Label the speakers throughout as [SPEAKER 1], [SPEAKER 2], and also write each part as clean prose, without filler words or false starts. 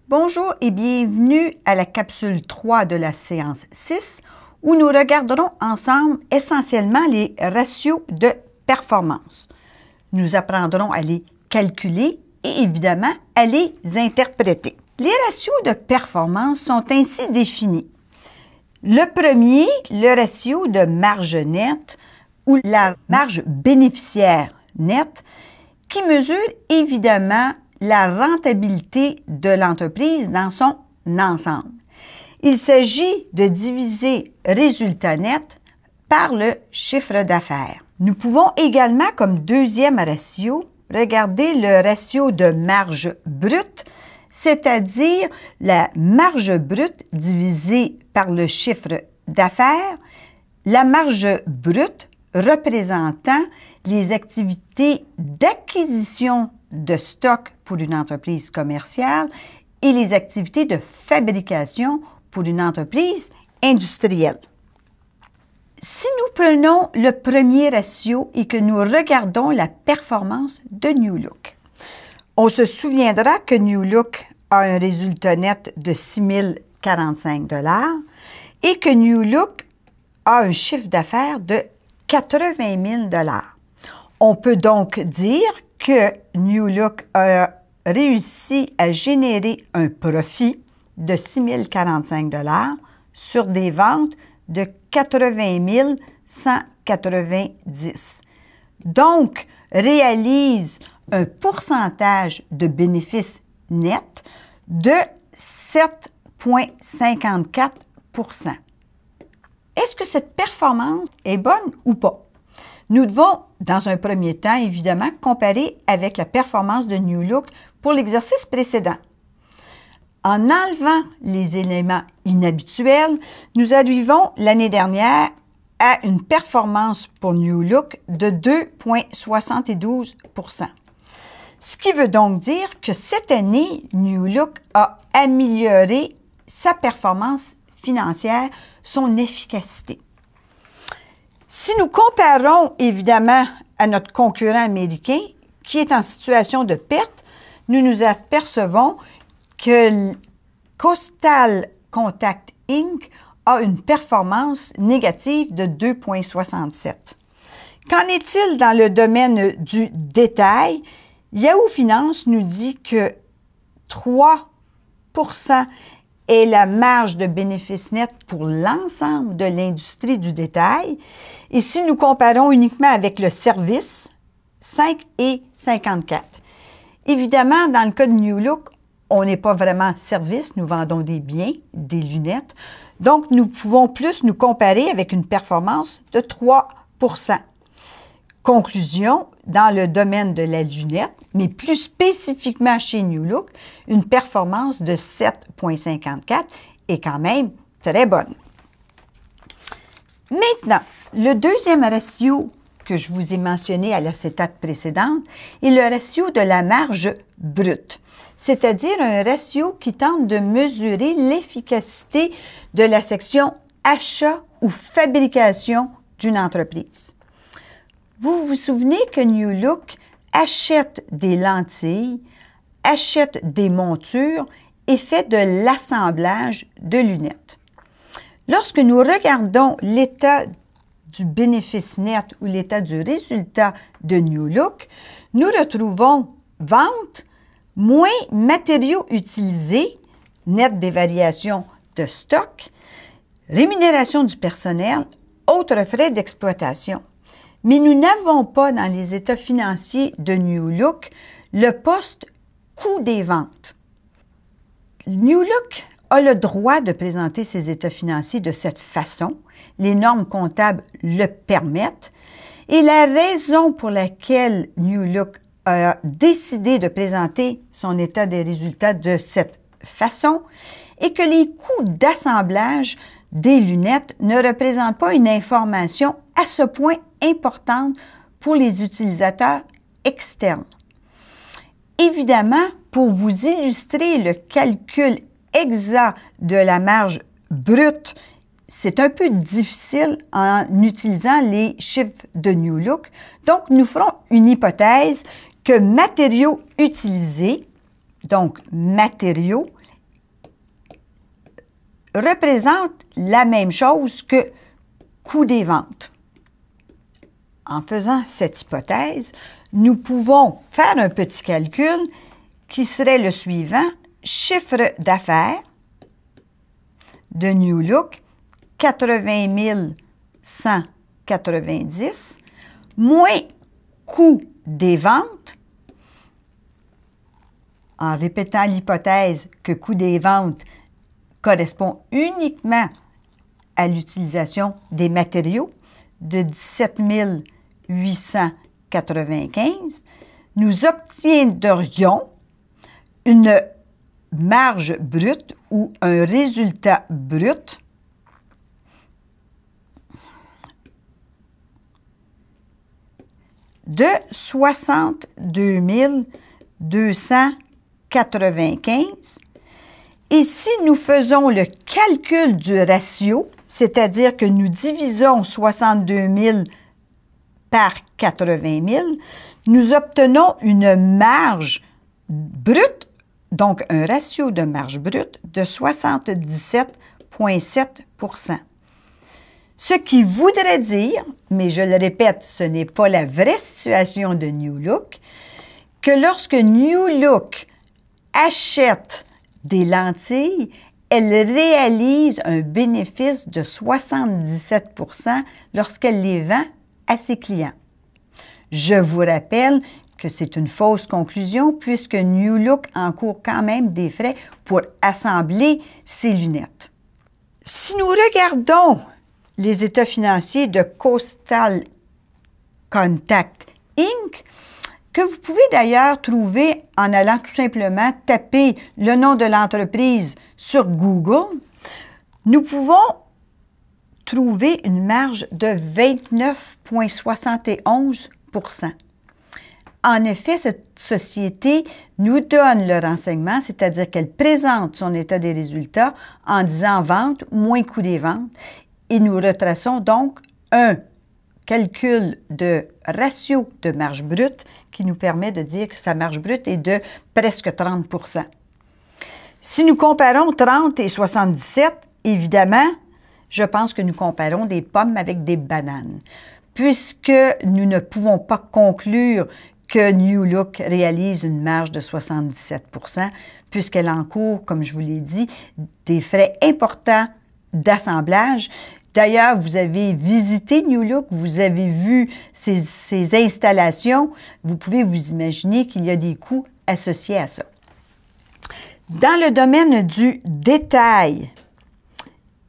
[SPEAKER 1] Bonjour et bienvenue à la capsule 3 de la séance 6 où nous regarderons ensemble essentiellement les ratios de performance. Nous apprendrons à les calculer et évidemment à les interpréter. Les ratios de performance sont ainsi définis. Le premier, le ratio de marge nette ou la marge bénéficiaire nette qui mesure évidemment la rentabilité de l'entreprise dans son ensemble. Il s'agit de diviser résultat net par le chiffre d'affaires. Nous pouvons également, comme deuxième ratio, regarder le ratio de marge brute, c'est-à-dire la marge brute divisée par le chiffre d'affaires, la marge brute représentant les activités d'acquisition de stock pour une entreprise commerciale et les activités de fabrication pour une entreprise industrielle. Si nous prenons le premier ratio et que nous regardons la performance de New Look, on se souviendra que New Look a un résultat net de 6 045 $ et que New Look a un chiffre d'affaires de 80 000 $. On peut donc dire que New Look a réussi à générer un profit de 6 045 $ sur des ventes de 80 190. Donc, réalise un pourcentage de bénéfice net de 7,54 %. Est-ce que cette performance est bonne ou pas? Nous devons, dans un premier temps, évidemment, comparer avec la performance de New Look pour l'exercice précédent. En enlevant les éléments inhabituels, nous arrivons l'année dernière à une performance pour New Look de 2,72 %. Ce qui veut donc dire que cette année, New Look a amélioré sa performance financière, son efficacité. Si nous comparons évidemment à notre concurrent américain qui est en situation de perte, nous nous apercevons que Coastal Contact Inc. a une performance négative de 2,67. Qu'en est-il dans le domaine du détail? Yahoo Finance nous dit que 3 % est la marge de bénéfice net pour l'ensemble de l'industrie du détail. Et si nous comparons uniquement avec le service, 5,54. Évidemment, dans le cas de New Look, on n'est pas vraiment service, nous vendons des biens, des lunettes. Donc, nous pouvons plus nous comparer avec une performance de 3 %. Conclusion, dans le domaine de la lunette, mais plus spécifiquement chez New Look, une performance de 7,54 est quand même très bonne. Maintenant, le deuxième ratio que je vous ai mentionné à l'acétate précédente est le ratio de la marge brute, c'est-à-dire un ratio qui tente de mesurer l'efficacité de la section achat ou fabrication d'une entreprise. Vous vous souvenez que New Look achète des lentilles, achète des montures et fait de l'assemblage de lunettes. Lorsque nous regardons l'état du bénéfice net ou l'état du résultat de New Look, nous retrouvons vente moins matériaux utilisés, net des variations de stock, rémunération du personnel, autres frais d'exploitation. Mais nous n'avons pas dans les états financiers de New Look le poste coût des ventes. New Look a le droit de présenter ses états financiers de cette façon. Les normes comptables le permettent. Et la raison pour laquelle New Look a décidé de présenter son état des résultats de cette façon est que les coûts d'assemblage des lunettes ne représentent pas une information à ce point importante pour les utilisateurs externes. Évidemment, pour vous illustrer le calcul exact de la marge brute, c'est un peu difficile en utilisant les chiffres de New Look. Donc, nous ferons une hypothèse que matériaux utilisés, donc matériaux, représente la même chose que coût des ventes. En faisant cette hypothèse, nous pouvons faire un petit calcul qui serait le suivant. Chiffre d'affaires de New Look, 80 190, moins coût des ventes, en répétant l'hypothèse que coût des ventes correspond uniquement à l'utilisation des matériaux de 17 895, nous obtiendrions une marge brute ou un résultat brut de 62 295. Et si nous faisons le calcul du ratio, c'est-à-dire que nous divisons 62 000 par 80 000, nous obtenons une marge brute, donc un ratio de marge brute de 77,7 %. Ce qui voudrait dire, mais je le répète, ce n'est pas la vraie situation de New Look, que lorsque New Look achète des lentilles, elle réalise un bénéfice de 77 % lorsqu'elle les vend à ses clients. Je vous rappelle que c'est une fausse conclusion puisque New Look encourt quand même des frais pour assembler ses lunettes. Si nous regardons les états financiers de Coastal Contact Inc., que vous pouvez d'ailleurs trouver en allant tout simplement taper le nom de l'entreprise sur Google, nous pouvons trouver une marge de 29,71 %. En effet, cette société nous donne le renseignement, c'est-à-dire qu'elle présente son état des résultats en disant vente moins coût des ventes, et nous retraçons donc un calcul de ratio de marge brute qui nous permet de dire que sa marge brute est de presque 30 %. Si nous comparons 30 et 77, évidemment, je pense que nous comparons des pommes avec des bananes, puisque nous ne pouvons pas conclure que New Look réalise une marge de 77 %, puisqu'elle encourt, comme je vous l'ai dit, des frais importants d'assemblage. D'ailleurs, vous avez visité New Look, vous avez vu ces installations, vous pouvez vous imaginer qu'il y a des coûts associés à ça. Dans le domaine du détail,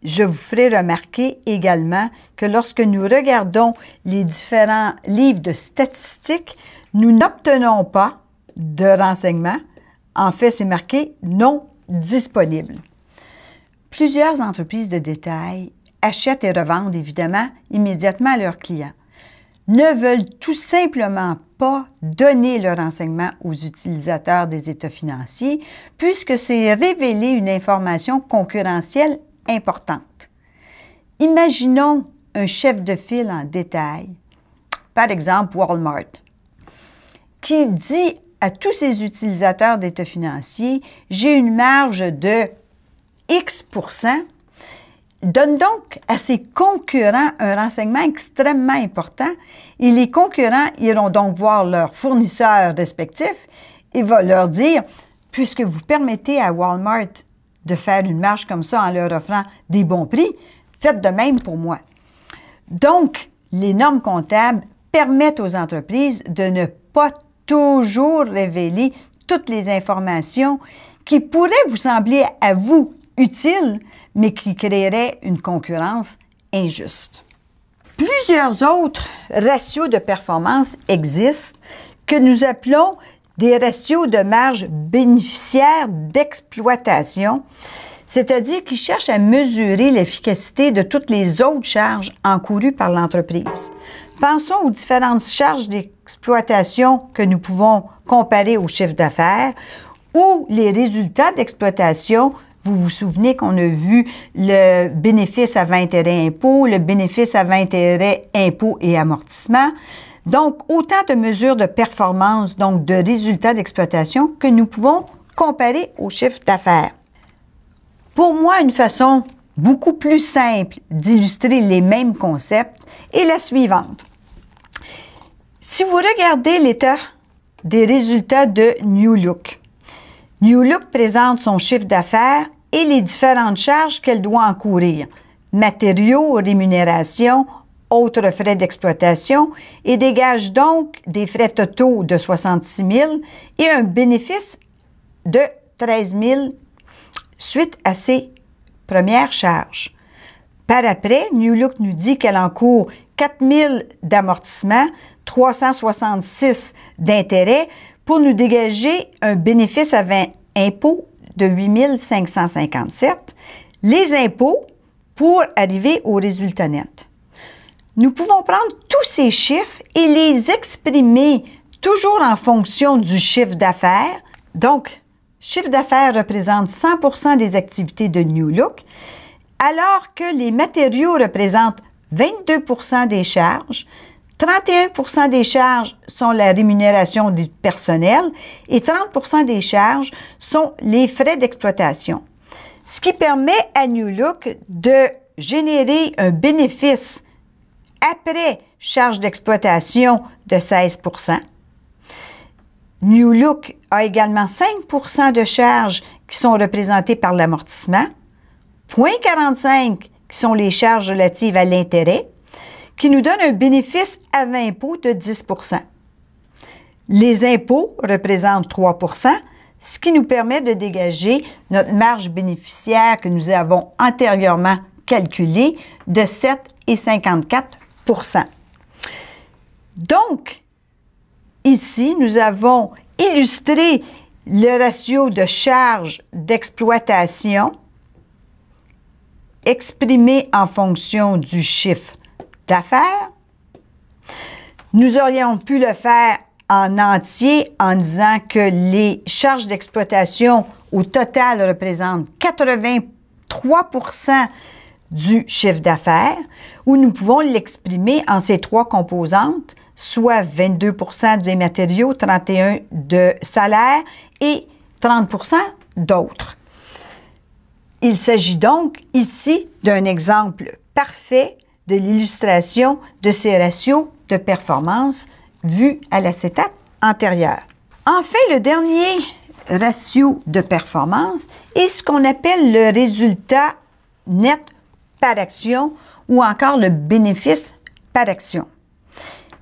[SPEAKER 1] je vous ferai remarquer également que lorsque nous regardons les différents livres de statistiques, nous n'obtenons pas de renseignements. En fait, c'est marqué « non disponible ». Plusieurs entreprises de détail achètent et revendent évidemment immédiatement à leurs clients, ne veulent tout simplement pas donner le renseignement aux utilisateurs des états financiers puisque c'est révéler une information concurrentielle importante. Imaginons un chef de file en détail, par exemple Walmart, qui dit à tous ses utilisateurs d'états financiers « j'ai une marge de X %», donne donc à ses concurrents un renseignement extrêmement important et les concurrents iront donc voir leurs fournisseurs respectifs et vont leur dire « puisque vous permettez à Walmart de faire une marge comme ça en leur offrant des bons prix, faites de même pour moi. » Donc, les normes comptables permettent aux entreprises de ne pas toujours révéler toutes les informations qui pourraient vous sembler à vous utiles, mais qui créeraient une concurrence injuste. Plusieurs autres ratios de performance existent que nous appelons des ratios de marge bénéficiaire d'exploitation, c'est-à-dire qui cherchent à mesurer l'efficacité de toutes les autres charges encourues par l'entreprise. Pensons aux différentes charges d'exploitation que nous pouvons comparer au chiffre d'affaires ou les résultats d'exploitation. Vous vous souvenez qu'on a vu le bénéfice avant intérêt impôt, le bénéfice avant intérêt impôt et amortissement. Donc, autant de mesures de performance, donc de résultats d'exploitation que nous pouvons comparer au chiffre d'affaires. Pour moi, une façon beaucoup plus simple d'illustrer les mêmes concepts est la suivante. Si vous regardez l'état des résultats de New Look, New Look présente son chiffre d'affaires et les différentes charges qu'elle doit encourir, matériaux, rémunération, autres frais d'exploitation, et dégage donc des frais totaux de 66 000 et un bénéfice de 13 000 suite à ses premières charges. Par après, New Look nous dit qu'elle encourt 4 000 d'amortissement, 366 d'intérêt pour nous dégager un bénéfice avant impôt de 8 557, les impôts pour arriver au résultat net. Nous pouvons prendre tous ces chiffres et les exprimer toujours en fonction du chiffre d'affaires. Donc, chiffre d'affaires représente 100% des activités de New Look, alors que les matériaux représentent 22% des charges, 31% des charges sont la rémunération du personnel et 30% des charges sont les frais d'exploitation. Ce qui permet à New Look de générer un bénéfice après charges d'exploitation de 16%. New Look a également 5% de charges qui sont représentées par l'amortissement, 0,45 qui sont les charges relatives à l'intérêt, qui nous donne un bénéfice avant impôt de 10%. Les impôts représentent 3%, ce qui nous permet de dégager notre marge bénéficiaire que nous avons antérieurement calculée de 7,54%. Donc, ici, nous avons illustré le ratio de charges d'exploitation exprimé en fonction du chiffre d'affaires. Nous aurions pu le faire en entier en disant que les charges d'exploitation au total représentent 83% du chiffre d'affaires, ou nous pouvons l'exprimer en ces trois composantes, soit 22% des matériaux, 31% de salaire et 30% d'autres. Il s'agit donc ici d'un exemple parfait de l'illustration de ces ratios de performance vus à l'acétate antérieure. Enfin, le dernier ratio de performance est ce qu'on appelle le résultat net par action ou encore le bénéfice par action.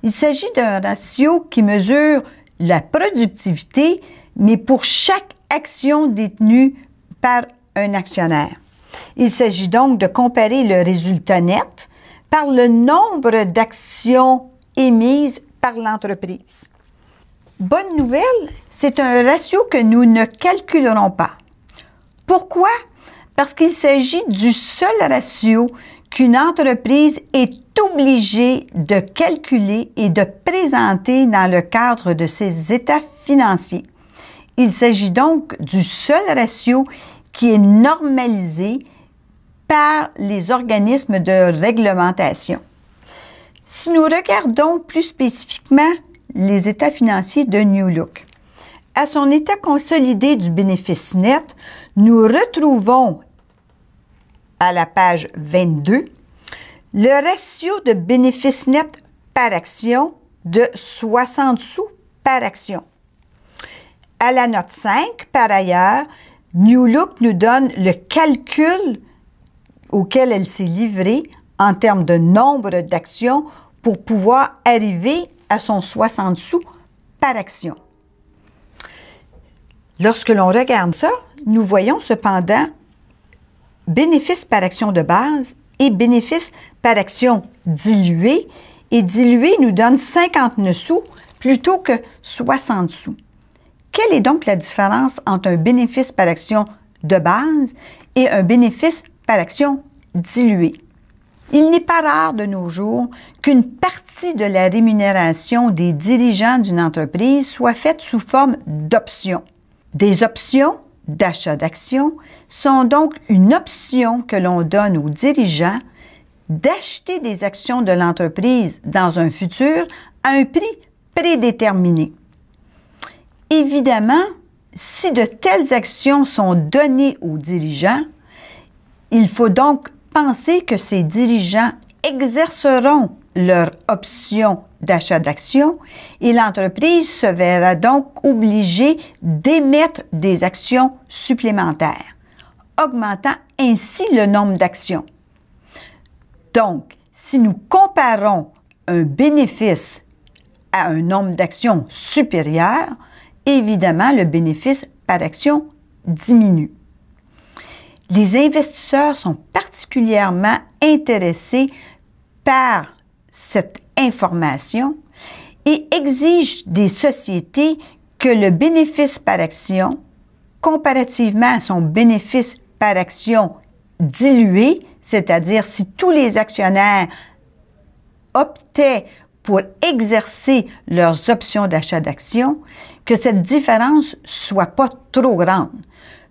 [SPEAKER 1] Il s'agit d'un ratio qui mesure la productivité, mais pour chaque action détenue par un actionnaire. Il s'agit donc de comparer le résultat net par le nombre d'actions émises par l'entreprise. Bonne nouvelle, c'est un ratio que nous ne calculerons pas. Pourquoi? Parce qu'il s'agit du seul ratio qu'une entreprise est obligée de calculer et de présenter dans le cadre de ses états financiers. Il s'agit donc du seul ratio qui est normalisé par les organismes de réglementation. Si nous regardons plus spécifiquement les états financiers de New Look, à son état consolidé du bénéfice net, nous retrouvons à la page 22 le ratio de bénéfice net par action de 60 sous par action. À la note 5, par ailleurs, New Look nous donne le calcul auquel elle s'est livrée en termes de nombre d'actions pour pouvoir arriver à son 60 sous par action. Lorsque l'on regarde ça, nous voyons cependant bénéfice par action de base et bénéfice par action dilué. Et dilué nous donne 59 sous plutôt que 60 sous. Quelle est donc la différence entre un bénéfice par action de base et un bénéfice par action dilué? Il n'est pas rare de nos jours qu'une partie de la rémunération des dirigeants d'une entreprise soit faite sous forme d'options. Des options d'achat d'actions sont donc une option que l'on donne aux dirigeants d'acheter des actions de l'entreprise dans un futur à un prix prédéterminé. Évidemment, si de telles actions sont données aux dirigeants, Il faut donc penser que ces dirigeants exerceront leur option d'achat d'actions et l'entreprise se verra donc obligée d'émettre des actions supplémentaires, augmentant ainsi le nombre d'actions. Donc, si nous comparons un bénéfice à un nombre d'actions supérieur, évidemment, le bénéfice par action diminue. Les investisseurs sont particulièrement intéressés par cette information et exigent des sociétés que le bénéfice par action, comparativement à son bénéfice par action dilué, c'est-à-dire si tous les actionnaires optaient pour exercer leurs options d'achat d'actions, que cette différence soit pas trop grande,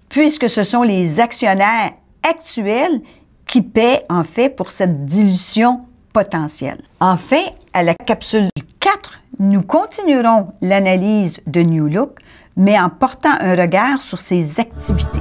[SPEAKER 1] puisque ce sont les actionnaires actuels qui paient en fait pour cette dilution potentielle. Enfin, à la capsule 4, nous continuerons l'analyse de New Look, mais en portant un regard sur ses activités.